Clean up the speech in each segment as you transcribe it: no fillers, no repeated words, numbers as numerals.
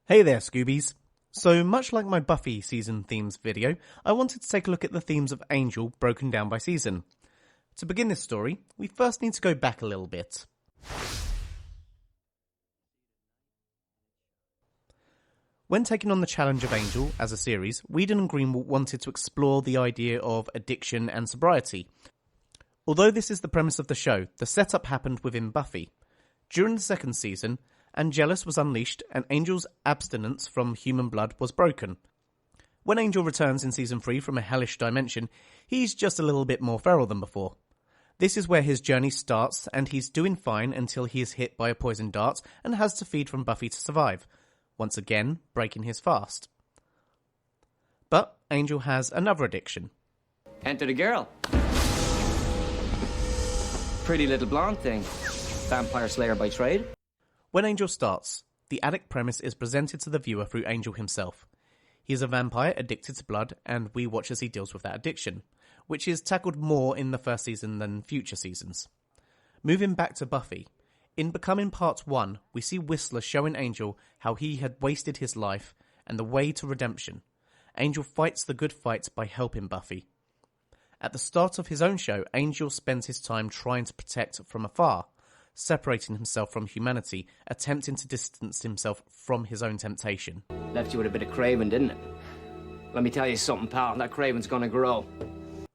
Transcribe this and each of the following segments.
Hey there, Scoobies. So much like my Buffy season themes video, I wanted to take a look at the themes of Angel broken down by season. To begin this story, we first need to go back a little bit. When taking on the challenge of Angel as a series, Whedon and Greenwalt wanted to explore the idea of addiction and sobriety. Although this is the premise of the show, the setup happened within Buffy. During the second season, Angelus was unleashed and Angel's abstinence from human blood was broken. When Angel returns in season 3 from a hellish dimension, he's just a little bit more feral than before. This is where his journey starts, and he's doing fine until he is hit by a poison dart and has to feed from Buffy to survive, once again breaking his fast. But Angel has another addiction. Enter the girl. Pretty little blonde thing. Vampire slayer by trade. When Angel starts, the addict premise is presented to the viewer through Angel himself. He is a vampire addicted to blood, and we watch as he deals with that addiction, which is tackled more in the first season than future seasons. Moving back to Buffy, in Becoming Part 1, we see Whistler showing Angel how he had wasted his life and the way to redemption. Angel fights the good fight by helping Buffy. At the start of his own show, Angel spends his time trying to protect from afar, separating himself from humanity, attempting to distance himself from his own temptation. Left you with a bit of craving, didn't it? Let me tell you something, pal. That craving's gonna grow.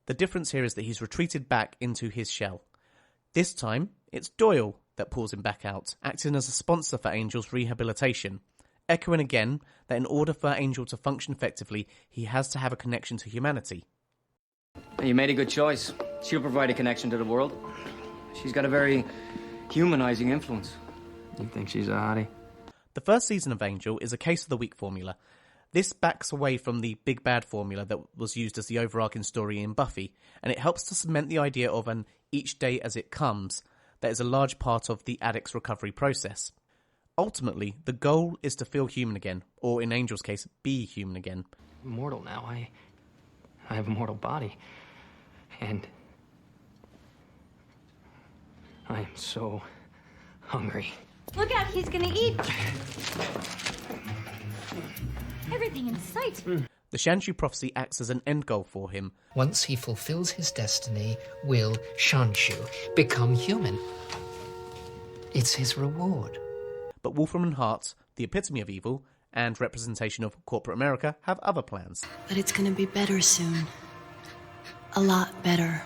The difference here is that he's retreated back into his shell. This time, it's Doyle that pulls him back out, acting as a sponsor for Angel's rehabilitation, echoing again that in order for Angel to function effectively, he has to have a connection to humanity. You made a good choice. She'll provide a connection to the world. She's got a very humanizing influence. You think she's a hottie? The first season of Angel is a case of the week formula. This backs away from the big bad formula that was used as the overarching story in Buffy, and it helps to cement the idea of an each day as it comes that is a large part of the addict's recovery process. Ultimately, the goal is to feel human again, or in Angel's case, be human again. I'm mortal now. I have a mortal body. And I am so hungry. Look out, he's gonna eat everything in sight. The Shanshu prophecy acts as an end goal for him. Once he fulfills his destiny, will Shanshu become human. It's his reward. But Wolfram and Hart, the epitome of evil and representation of corporate America, have other plans. But it's gonna be better soon. A lot better.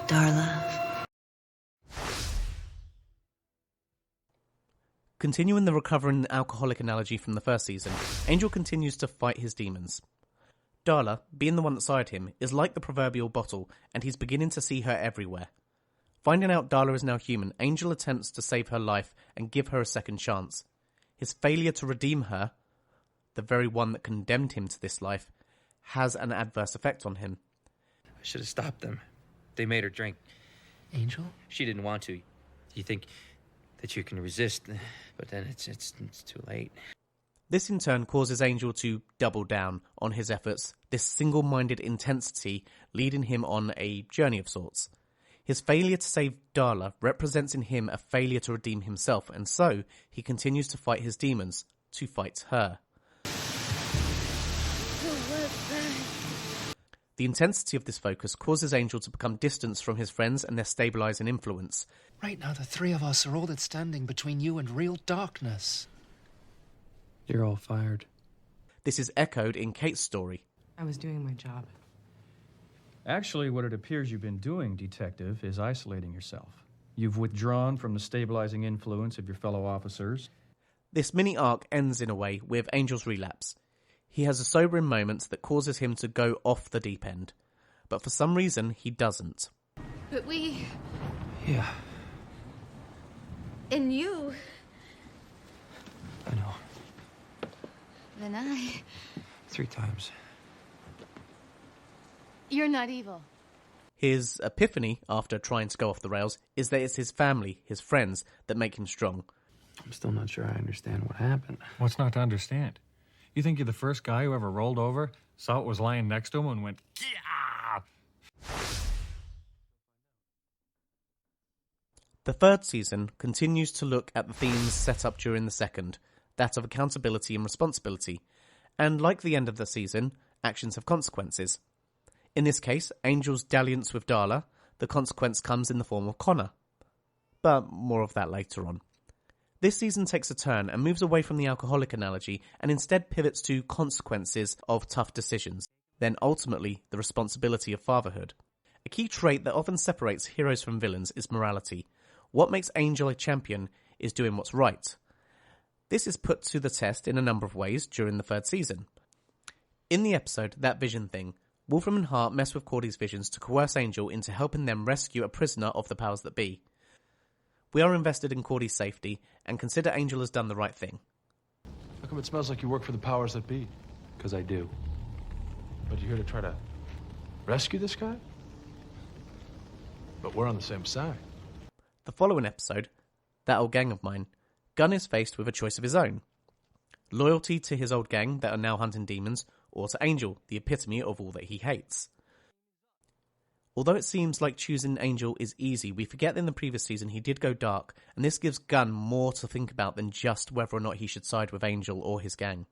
Darla. Continuing the recovering alcoholic analogy from the first season, Angel continues to fight his demons. Darla, being the one that sired him, is like the proverbial bottle, and he's beginning to see her everywhere. Finding out Darla is now human, Angel attempts to save her life and give her a second chance. His failure to redeem her, the very one that condemned him to this life, has an adverse effect on him. I should have stopped them. They made her drink. Angel? She didn't want to. You think that you can resist, but then it's too late. This in turn causes Angel to double down on his efforts, this single-minded intensity leading him on a journey of sorts. His failure to save Darla represents in him a failure to redeem himself, and so he continues to fight his demons, to fight her. The intensity of this focus causes Angel to become distanced from his friends and their stabilizing influence. Right now, the three of us are all that's standing between you and real darkness. You're all fired. This is echoed in Kate's story. I was doing my job. Actually, what it appears you've been doing, Detective, is isolating yourself. You've withdrawn from the stabilizing influence of your fellow officers. This mini-arc ends in a way with Angel's relapse. He has a sobering moment that causes him to go off the deep end. But for some reason, he doesn't. But we... Yeah, and you... I know. Then I... 3 times. You're not evil. His epiphany, after trying to go off the rails, is that it's his family, his friends, that make him strong. I'm still not sure I understand what happened. What's not to understand? You think you're the first guy who ever rolled over, saw it was lying next to him, and went, yeah! The third season continues to look at the themes set up during the second, that of accountability and responsibility, and like the end of the season, actions have consequences. In this case, Angel's dalliance with Darla, the consequence comes in the form of Connor. But more of that later on. This season takes a turn and moves away from the alcoholic analogy and instead pivots to consequences of tough decisions, then ultimately the responsibility of fatherhood. A key trait that often separates heroes from villains is morality. What makes Angel a champion is doing what's right. This is put to the test in a number of ways during the third season. In the episode That Vision Thing, Wolfram and Hart mess with Cordy's visions to coerce Angel into helping them rescue a prisoner of the powers that be. We are invested in Cordy's safety and consider Angel has done the right thing. How come it smells like you work for the powers that be? Because I do. But you're here to try to rescue this guy? But we're on the same side. The following episode, That Old Gang of Mine, Gunn is faced with a choice of his own. Loyalty to his old gang that are now hunting demons, or to Angel, the epitome of all that he hates. Although it seems like choosing Angel is easy, we forget that in the previous season he did go dark, and this gives Gunn more to think about than just whether or not he should side with Angel or his gang.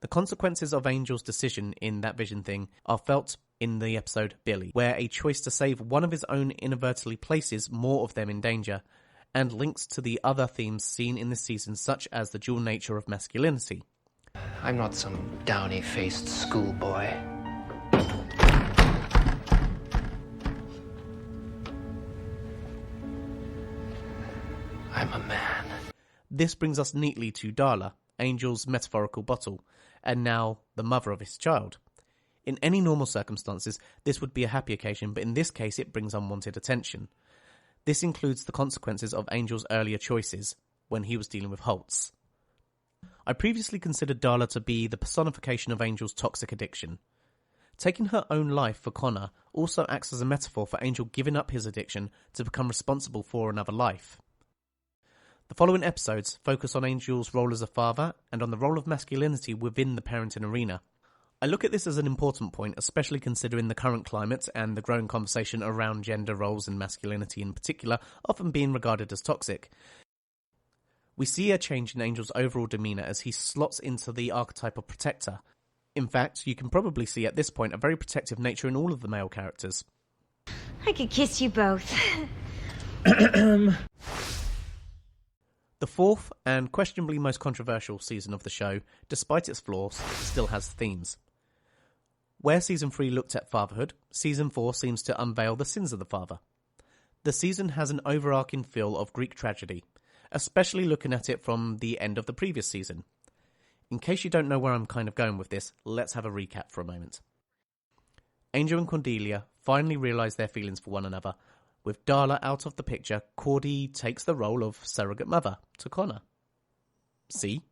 The consequences of Angel's decision in That Vision Thing are felt in the episode Billy, where a choice to save one of his own inadvertently places more of them in danger, and links to the other themes seen in this season, such as the dual nature of masculinity. I'm not some downy-faced schoolboy. I'm a man. This brings us neatly to Darla, Angel's metaphorical bottle, and now the mother of his child. In any normal circumstances, this would be a happy occasion, but in this case it brings unwanted attention. This includes the consequences of Angel's earlier choices when he was dealing with Holtz. I previously considered Darla to be the personification of Angel's toxic addiction. Taking her own life for Connor also acts as a metaphor for Angel giving up his addiction to become responsible for another life. The following episodes focus on Angel's role as a father and on the role of masculinity within the parenting arena. I look at this as an important point, especially considering the current climate and the growing conversation around gender roles and masculinity in particular often being regarded as toxic. We see a change in Angel's overall demeanour as he slots into the archetype of protector. In fact, you can probably see at this point a very protective nature in all of the male characters. I could kiss you both. The fourth and questionably most controversial season of the show, despite its flaws, still has themes. Where Season 3 looked at fatherhood, Season 4 seems to unveil the sins of the father. The season has an overarching feel of Greek tragedy, especially looking at it from the end of the previous season. In case you don't know where I'm kind of going with this, let's have a recap for a moment. Angel and Cordelia finally realise their feelings for one another. With Darla out of the picture, Cordy takes the role of surrogate mother to Connor. See?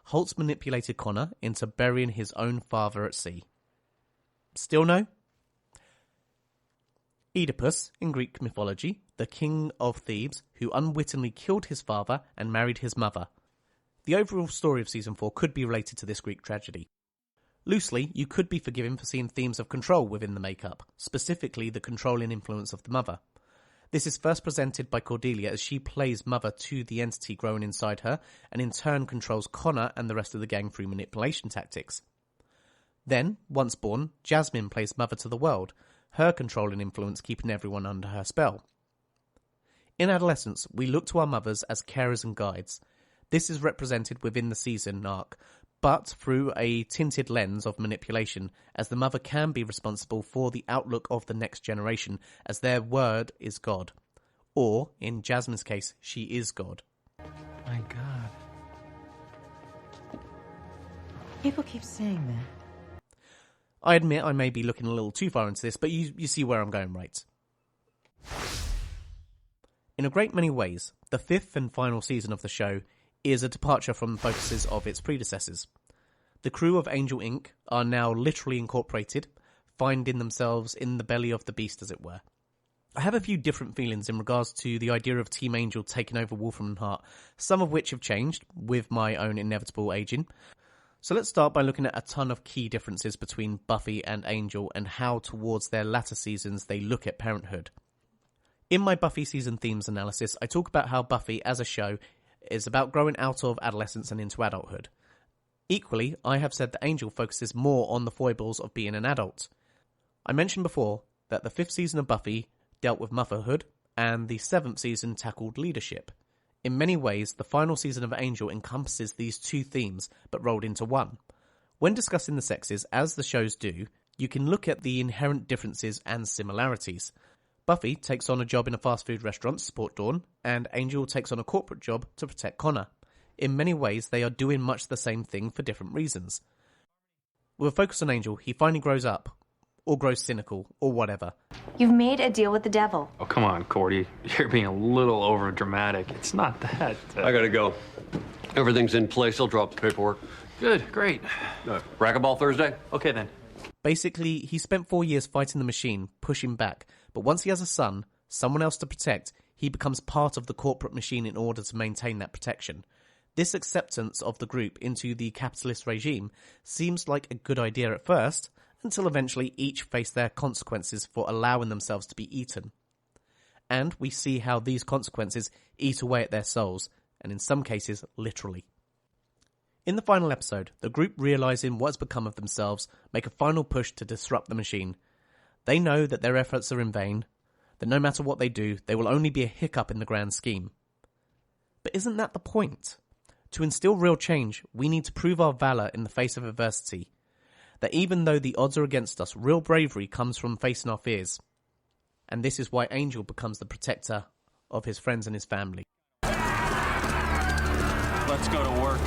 Holtz manipulated Connor into burying his own father at sea. Still no? Oedipus, in Greek mythology, the king of Thebes, who unwittingly killed his father and married his mother. The overall story of Season 4 could be related to this Greek tragedy. Loosely, you could be forgiven for seeing themes of control within the makeup, specifically the controlling influence of the mother. This is first presented by Cordelia as she plays mother to the entity growing inside her, and in turn controls Connor and the rest of the gang through manipulation tactics. Then, once born, Jasmine plays mother to the world, her controlling influence keeping everyone under her spell. In adolescence, we look to our mothers as carers and guides. This is represented within the season arc, but through a tinted lens of manipulation, as the mother can be responsible for the outlook of the next generation, as their word is God. Or, in Jasmine's case, she is God. My God. People keep saying that. I admit I may be looking a little too far into this, but you see where I'm going, right? In a great many ways, the fifth and final season of the show is a departure from the focuses of its predecessors. The crew of Angel Inc. are now literally incorporated, finding themselves in the belly of the beast, as it were. I have a few different feelings in regards to the idea of Team Angel taking over Wolfram and Hart, some of which have changed with my own inevitable aging. So let's start by looking at a ton of key differences between Buffy and Angel and how towards their latter seasons they look at parenthood. In my Buffy season themes analysis, I talk about how Buffy as a show is about growing out of adolescence and into adulthood. Equally, I have said that Angel focuses more on the foibles of being an adult. I mentioned before that the 5th season of Buffy dealt with motherhood, and the 7th season tackled leadership. In many ways, the final season of Angel encompasses these two themes, but rolled into one. When discussing the sexes, as the shows do, you can look at the inherent differences and similarities. Buffy takes on a job in a fast food restaurant to support Dawn, and Angel takes on a corporate job to protect Connor. In many ways, they are doing much the same thing for different reasons. With a focus on Angel, he finally grows up, or grows cynical, or whatever. You've made a deal with the devil. Oh, come on, Cordy. You're being a little over-dramatic. It's not that. I gotta go. Everything's in place. I'll drop the paperwork. Good, great. Racquetball Thursday? Okay, then. Basically, he spent 4 years fighting the machine, pushing back, but once he has a son, someone else to protect, he becomes part of the corporate machine in order to maintain that protection. This acceptance of the group into the capitalist regime seems like a good idea at first, until eventually each face their consequences for allowing themselves to be eaten. And we see how these consequences eat away at their souls, and in some cases, literally. In the final episode, the group, realising what has become of themselves, make a final push to disrupt the machine. They know that their efforts are in vain, that no matter what they do, they will only be a hiccup in the grand scheme. But isn't that the point? To instill real change, we need to prove our valour in the face of adversity. That even though the odds are against us, real bravery comes from facing our fears. And this is why Angel becomes the protector of his friends and his family. Let's go to work.